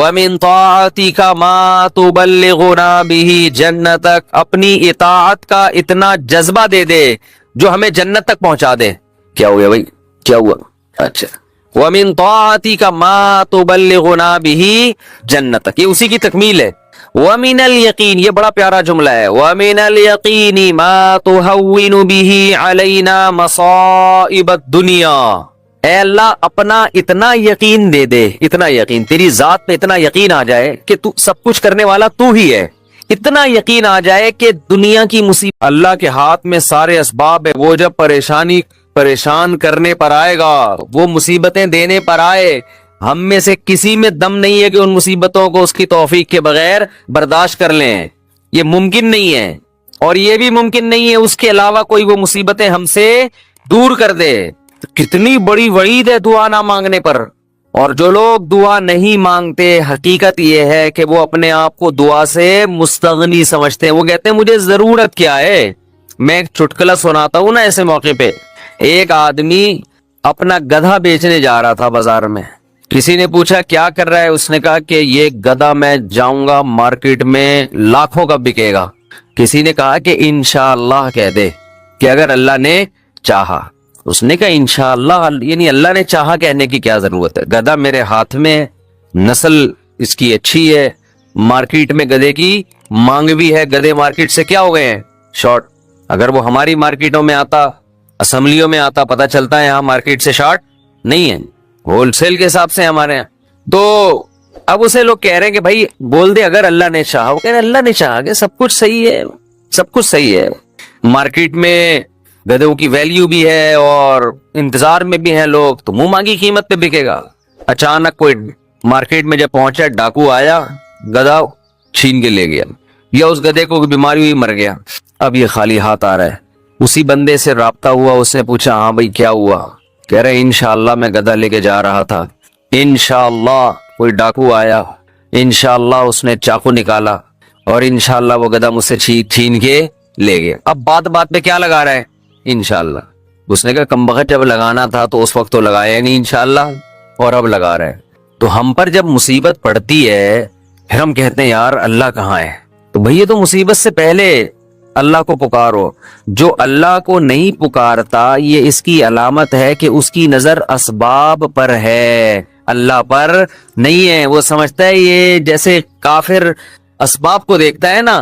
وَمِن طَاعَتِكَ مَا تُبَلِّغُنَا بِهِ جَنَّتَكَ، اپنی اطاعت کا اتنا جذبہ دے دے جو ہمیں جنت تک پہنچا دے. کیا ہو گیا بھائی، کیا ہوا؟ اچھا، وَمِن طَاعَتِكَ مَا تُبَلِّغُنَا بِهِ جَنَّتَكَ، یہ اسی کی تکمیل ہے. وَمِنَ الْيَقِينِ، یہ بڑا پیارا جملہ ہے. وَمِنَ الْيَقِينِ مَا تُهَوِّنُ بِهِ عَلَيْنَا مَصَائِبَ الدُّنْيَا، اے اللہ اپنا اتنا یقین دے دے، اتنا یقین، تیری ذات پہ اتنا یقین آ جائے کہ تو سب کچھ کرنے والا تو ہی ہے، اتنا یقین آ جائے کہ دنیا کی مصیبت اللہ کے ہاتھ میں سارے اسباب ہے. وہ جب پریشان کرنے پر آئے گا، وہ مصیبتیں دینے پر آئے، ہم میں سے کسی میں دم نہیں ہے کہ ان مصیبتوں کو اس کی توفیق کے بغیر برداشت کر لیں. یہ ممکن نہیں ہے، اور یہ بھی ممکن نہیں ہے اس کے علاوہ کوئی وہ مصیبتیں ہم سے دور کر دے. کتنی بڑی وعید ہے دعا نہ مانگنے پر. اور جو لوگ دعا نہیں مانگتے، حقیقت یہ ہے کہ وہ اپنے آپ کو دعا سے مستغنی سمجھتے ہیں. وہ کہتے ہیں مجھے ضرورت کیا ہے. میں ایک چٹکلا سناتا ہوں نا ایسے موقع پہ. ایک آدمی اپنا گدھا بیچنے جا رہا تھا بازار میں. کسی نے پوچھا کیا کر رہا ہے؟ اس نے کہا کہ یہ گدھا میں جاؤں گا مارکیٹ میں لاکھوں کا بکے گا. کسی نے کہا کہ انشاءاللہ کہہ دے کہ اگر اللہ نے چاہا. اس نے کہا انشاءاللہ، یعنی اللہ نے چاہا کہنے کی کیا ضرورت ہے؟ گدھا میرے ہاتھ میں، نسل اس کی اچھی ہے، مارکیٹ میں گدھے کی مانگ بھی ہے. گدھے مارکیٹ سے کیا ہو گئے ہیں؟ شارٹ. اگر وہ ہماری مارکیٹوں میں آتا، اسمبلیوں میں آتا، پتہ چلتا ہے یہاں مارکیٹ سے شارٹ نہیں ہے، ہول سیل کے حساب سے ہمارے یہاں. تو اب اسے لوگ کہہ رہے ہیں کہ بھائی بول دے اگر اللہ نے چاہا. وہ کہہ رہے ہیں اللہ نے چاہا کہ سب کچھ صحیح ہے، سب کچھ صحیح ہے. مارکیٹ میں گدھوں کی ویلیو بھی ہے اور انتظار میں بھی ہیں لوگ، تو منہ مانگی قیمت پہ بکے گا. اچانک کوئی مارکیٹ میں جب پہنچا، ڈاکو آیا، گدھا چھین کے لے گیا، یا اس گدھے کو بیماری ہوئی مر گیا. اب یہ خالی ہاتھ آ رہا ہے. اسی بندے سے رابطہ ہوا، اس نے پوچھا ہاں بھائی کیا ہوا؟ کہہ رہے انشاءاللہ میں گدھا لے کے جا رہا تھا، انشاءاللہ کوئی ڈاکو آیا، انشاءاللہ اس نے چاقو نکالا، اور انشاءاللہ وہ گدھا مجھ سے چھین کے لے گیا. اب بات پہ کیا لگا رہا ہے؟ انشاءاللہ. اس نے کہا کمبخت جب لگانا تھا تو اس وقت تو لگایا نہیں انشاءاللہ، اور اب لگا رہا ہے. تو ہم پر جب مصیبت پڑتی ہے پھر ہم کہتے ہیں یار اللہ کہاں ہے؟ تو بھئی یہ تو مصیبت سے پہلے اللہ کو پکارو. جو اللہ کو نہیں پکارتا یہ اس کی علامت ہے کہ اس کی نظر اسباب پر ہے، اللہ پر نہیں ہے. وہ سمجھتا ہے یہ جیسے کافر اسباب کو دیکھتا ہے نا،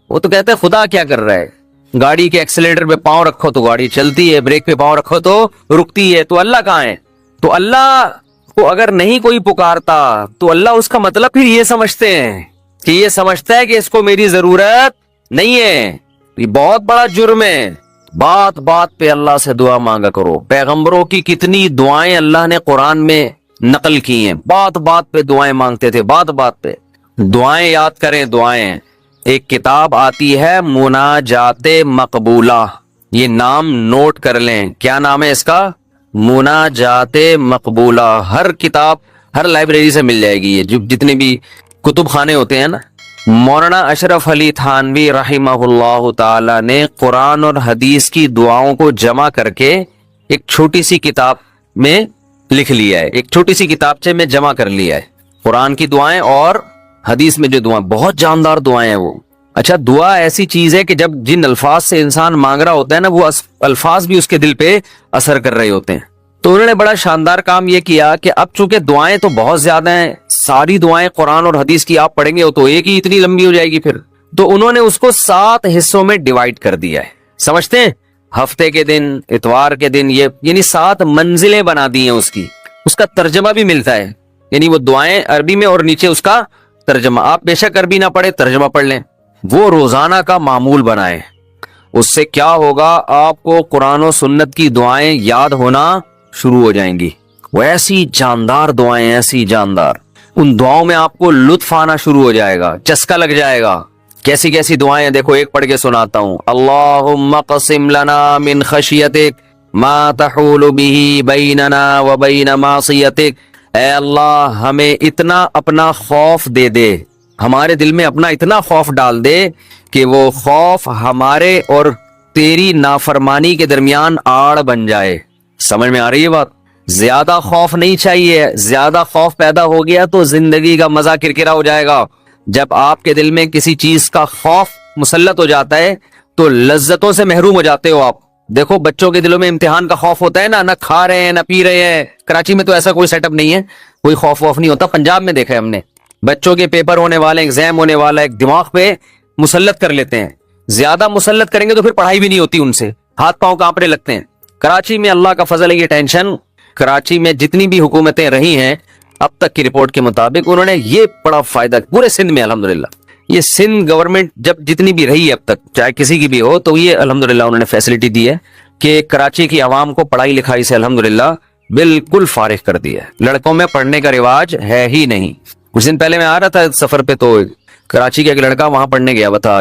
وہ تو کہتا ہے خدا کیا کر رہا ہے؟ گاڑی کے ایکسیلیٹر پہ پاؤں رکھو تو گاڑی چلتی ہے، بریک پہ پاؤں رکھو تو رکتی ہے. تو اللہ کہاں ہے؟ تو اللہ کو اگر نہیں کوئی پکارتا تو اللہ اس کا مطلب پھر یہ سمجھتے ہیں کہ یہ سمجھتا ہے کہ اس کو میری ضرورت نہیں ہے. یہ بہت بڑا جرم ہے. بات پہ اللہ سے دعا مانگا کرو. پیغمبروں کی کتنی دعائیں اللہ نے قرآن میں نقل کی ہیں. بات پہ دعائیں مانگتے تھے، بات پہ دعائیں یاد کریں. دعائیں، ایک کتاب آتی ہے مناجات مقبولہ، یہ نام نوٹ کر لیں. کیا نام ہے اس کا؟ مناجات مقبولہ. ہر کتاب، ہر لائبریری سے مل جائے گی. یہ جتنے بھی کتب خانے ہوتے ہیں نا. مولانا اشرف علی تھانوی رحمہ اللہ تعالی نے قرآن اور حدیث کی دعاؤں کو جمع کر کے ایک چھوٹی سی کتاب میں لکھ لیا ہے، ایک چھوٹی سی کتابچے میں جمع کر لیا ہے. قرآن کی دعائیں اور حدیث میں جو دعائیں، بہت جاندار دعائیں ہیں وہ. اچھا، دعا ایسی چیز ہے کہ جب جن الفاظ سے انسان مانگ رہا ہوتا ہے نا، وہ الفاظ بھی اس کے دل پہ اثر کر رہے ہوتے ہیں. تو انہوں نے بڑا شاندار کام یہ کیا کہ اب چونکہ دعائیں تو بہت زیادہ ہیں، ساری دعائیں قرآن اور حدیث کی آپ پڑھیں گے تو ایک ہی اتنی لمبی ہو جائے گی پھر. تو انہوں نے اس کو 7 حصوں میں ڈیوائیڈ کر دیا ہے. سمجھتے ہیں؟ ہفتے کے دن، اتوار کے دن، یہ یعنی 7 منزلیں بنا دی ہیں اس کی. اس کا ترجمہ بھی ملتا ہے، یعنی وہ دعائیں عربی میں اور نیچے اس کا ترجمہ. آپ بے شک عربی نہ پڑھے، ترجمہ پڑھ لیں. وہ روزانہ کا معمول بنائیں. اس سے کیا ہوگا؟ آپ کو قرآن و سنت کی دعائیں یاد ہونا شروع ہو جائیں گی. وہ ایسی جاندار دعائیں، ایسی جاندار، ان دعاؤں میں آپ کو لطف آنا شروع ہو جائے گا، چسکا لگ جائے گا. کیسی دعائیں ہیں دیکھو، ایک پڑھ کے سناتا ہوں. اللہم قسم لنا من خشیتک ما تحول به بیننا وبین معصیتک. اے اللہ ہمیں اتنا اپنا خوف دے دے، ہمارے دل میں اپنا اتنا خوف ڈال دے کہ وہ خوف ہمارے اور تیری نافرمانی کے درمیان آڑ بن جائے. سمجھ میں آ رہی ہے بات؟ زیادہ خوف نہیں چاہیے. زیادہ خوف پیدا ہو گیا تو زندگی کا مزہ کرکرا ہو جائے گا. جب آپ کے دل میں کسی چیز کا خوف مسلط ہو جاتا ہے تو لذتوں سے محروم ہو جاتے ہو آپ. دیکھو بچوں کے دلوں میں امتحان کا خوف ہوتا ہے نا, نہ کھا رہے ہیں نہ پی رہے ہیں. کراچی میں تو ایسا کوئی سیٹ اپ نہیں ہے, کوئی خوف ووف نہیں ہوتا. پنجاب میں دیکھا ہے ہم نے, بچوں کے پیپر ہونے والے, ایگزام ہونے والا, ایک دماغ پہ مسلط کر لیتے ہیں. زیادہ مسلط کریں گے تو پھر پڑھائی بھی نہیں ہوتی ان سے, ہاتھ پاؤں کانپنے لگتے ہیں. کراچی میں اللہ کا فضل ہے, یہ ٹینشن کراچی میں جتنی بھی حکومتیں رہی ہیں اب تک کی رپورٹ کے مطابق انہوں نے یہ بڑا فائدہ پورے سندھ میں الحمدللہ. یہ سندھ گورنمنٹ جب جتنی بھی رہی ہے اب تک, چاہے کسی کی بھی ہو, تو یہ الحمدللہ انہوں نے فیسلٹی دی ہے کہ کراچی کی عوام کو پڑھائی لکھائی سے الحمدللہ بالکل فارغ کر دیا ہے. لڑکوں میں پڑھنے کا رواج ہے ہی نہیں. کچھ دن پہلے میں آ رہا تھا سفر پہ, تو کراچی کا ایک لڑکا وہاں پڑھنے گیا ہوا تھا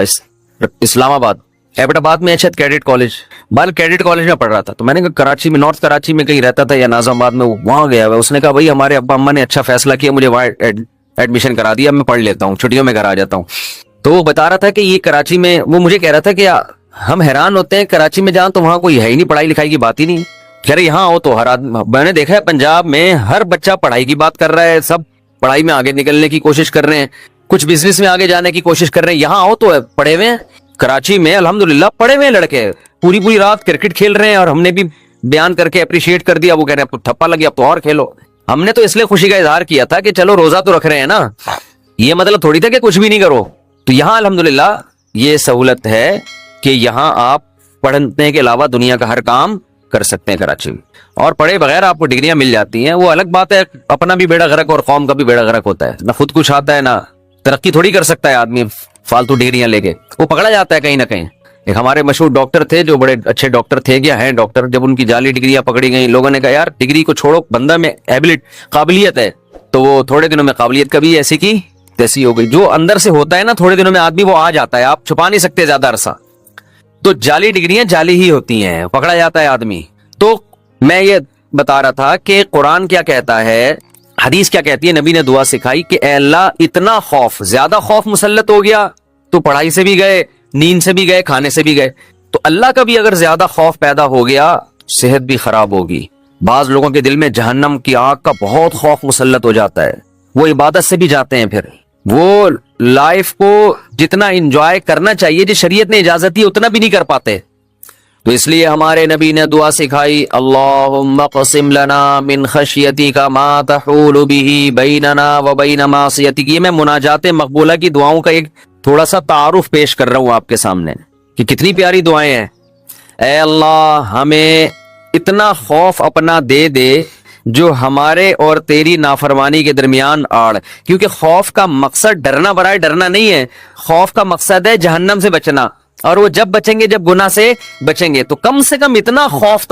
اسلام آباد, ایبٹ آباد میں اچھا کیڈٹ کالج, کیڈٹ کالج میں پڑھ رہا تھا. تو میں نے کہا کراچی میں, نارتھ کراچی میں کہیں رہتا تھا یا ناظم آباد میں, وہاں گیا ہوا. اس نے کہا بھائی ہمارے ابا اماں نے اچھا فیصلہ کیا, مجھے وہاں ایڈمیشن کرا دیا, میں پڑھ لیتا ہوں, چھٹیوں میں گھر آ جاتا ہوں. تو وہ بتا رہا تھا کہ یہ کراچی میں, وہ مجھے کہہ رہا تھا کہ ہم حیران ہوتے ہیں کراچی میں جہاں تو وہاں کوئی ہے ہی نہیں, پڑھائی لکھائی کی بات ہی نہیں. کہہ رہے یہاں ہو تو ہر آدمی, میں نے دیکھا ہے پنجاب میں ہر بچہ پڑھائی کی بات کر رہا ہے, سب پڑھائی میں آگے نکلنے کی کوشش کر رہے ہیں, کچھ بزنس میں آگے جانے کی کوشش کر رہے ہیں. یہاں ہو تو پڑھے ہوئے ہیں. کراچی میں الحمدللہ پڑھے ہوئے لڑکے پوری پوری رات کرکٹ کھیل رہے ہیں, اور ہم نے بھی بیان کر کے اپریشیٹ کر دیا. وہ کہہ رہے ہیں ٹھپا لگی اب تو اور کھیلو. ہم نے تو اس لیے خوشی کا اظہار کیا تھا کہ چلو روزہ تو رکھ رہے ہیں نا, یہ مطلب تھوڑی تھا کہ کچھ بھی نہیں کرو. تو یہاں الحمدللہ یہ سہولت ہے کہ یہاں آپ پڑھنے کے علاوہ دنیا کا ہر کام کر سکتے ہیں کراچی میں, اور پڑھے بغیر آپ کو ڈگریاں مل جاتی ہیں. وہ الگ بات ہے, اپنا بھی بیڑا غرق اور قوم کا بھی بیڑا غرق ہوتا ہے. نہ خود کچھ آتا ہے, نہ ترقی تھوڑی کر سکتا ہے آدمی فالتو ڈگریاں لے کے, وہ پکڑا جاتا ہے کہیں نہ کہیں. ایک ہمارے مشہور ڈاکٹر تھے جو بڑے اچھے ڈاکٹر تھے, کیا ہیں ڈاکٹر, جب ان کی جعلی ڈگریاں پکڑی گئیں, لوگوں نے کہا یار ڈگری کو چھوڑو, بندہ میں قابلیت ہے. تو وہ تھوڑے دنوں میں قابلیت کبھی ایسی کی تیسی ہو گئی. جو اندر سے ہوتا ہے نا تھوڑے دنوں میں آدمی وہ آ جاتا ہے, آپ چھپا نہیں سکتے زیادہ عرصہ. تو جعلی ڈگریاں جعلی ہی ہوتی ہیں, پکڑا جاتا ہے آدمی. تو میں یہ بتا رہا تھا کہ قرآن کیا کہتا ہے, حدیث کیا کہتی ہے, نبی نے دعا سکھائی کہ اے اللہ اتنا خوف, زیادہ خوف مسلط ہو گیا تو پڑھائی سے بھی گئے, نیند سے بھی گئے, کھانے سے بھی گئے. تو اللہ کا بھی اگر زیادہ خوف پیدا ہو گیا صحت بھی خراب ہوگی. بعض لوگوں کے دل میں جہنم کی آگ کا بہت خوف مسلط ہو جاتا ہے, وہ عبادت سے بھی جاتے ہیں, پھر وہ لائف کو جتنا انجوائے کرنا چاہیے جس شریعت نے اجازت دی اتنا بھی نہیں کر پاتے. تو اس لیے ہمارے نبی نے دعا سکھائی, اللہم اقسم لنا من خشیتک ما تحول به بیننا وبین معصیتک. یہ میں مناجات مقبولہ کی دعاؤں کا ایک تھوڑا سا تعارف پیش کر رہا ہوں آپ کے سامنے کہ کتنی پیاری دعائیں ہیں. اے اللہ ہمیں اتنا خوف اپنا دے دے جو ہمارے اور تیری نافرمانی کے درمیان آڑ. کیونکہ خوف کا مقصد ڈرنا برائے ڈرنا نہیں ہے, خوف کا مقصد ہے جہنم سے بچنا. اور وہ جب بچیں گے جب گناہ سے بچیں گے. تو کم سے کم اتنا خوف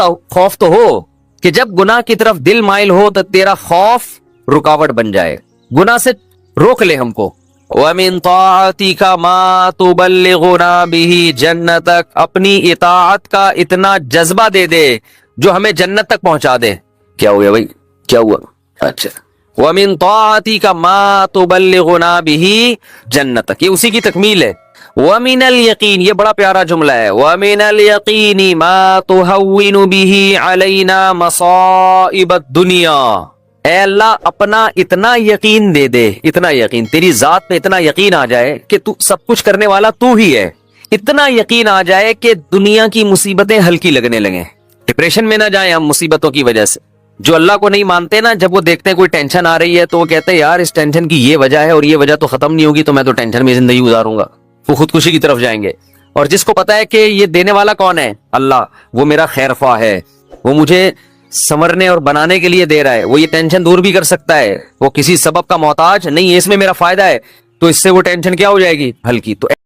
تو ہو کہ جب گناہ کی طرف دل مائل ہو تو تیرا خوف رکاوٹ بن جائے, گناہ سے روک لے ہم کو. وَمِن طَاعَتِكَ مَا تُبَلِّغُنَا بِهِ جَنَّتَكَ, اپنی اطاعت کا اتنا جذبہ دے دے جو ہمیں جنت تک پہنچا دے. کیا ہو گیا بھائی, کیا ہوا؟ اچھا, وَمِن طَاعَتِكَ مَا تُبَلِّغُنَا بِهِ جَنَّتَكَ, یہ اسی کی تکمیل ہے. وَمِنَ الْيَقِينِ, یہ بڑا پیارا جملہ ہے. وَمِنَ الْيَقِينِ مَا تُهَوِّنُ بِهِ عَلَيْنَا مَصَائِبَ الدُّنْيَا. اے اللہ اپنا اتنا یقین دے دے, اتنا یقین, تیری ذات پہ اتنا یقین آ جائے کہ تو سب کچھ کرنے والا تو ہی ہے. اتنا یقین آ جائے کہ دنیا کی مصیبتیں ہلکی لگنے لگیں, ڈپریشن میں نہ جائیں ہم مصیبتوں کی وجہ سے. جو اللہ کو نہیں مانتے نا, جب وہ دیکھتے ہیں کوئی ٹینشن آ رہی ہے تو وہ کہتے ہیں یار اس ٹینشن کی یہ وجہ ہے اور یہ وجہ تو ختم نہیں ہوگی, تو میں تو ٹینشن میں زندگی گزاروں گا. وہ خودکشی کی طرف جائیں گے. اور جس کو پتا ہے کہ یہ دینے والا کون ہے, اللہ, وہ میرا خیر خواہ ہے, وہ مجھے سنورنے اور بنانے کے لیے دے رہا ہے, وہ یہ ٹینشن دور بھی کر سکتا ہے, وہ کسی سبب کا محتاج نہیں ہے, اس میں میرا فائدہ ہے, تو اس سے وہ ٹینشن کیا ہو جائے گی, ہلکی. تو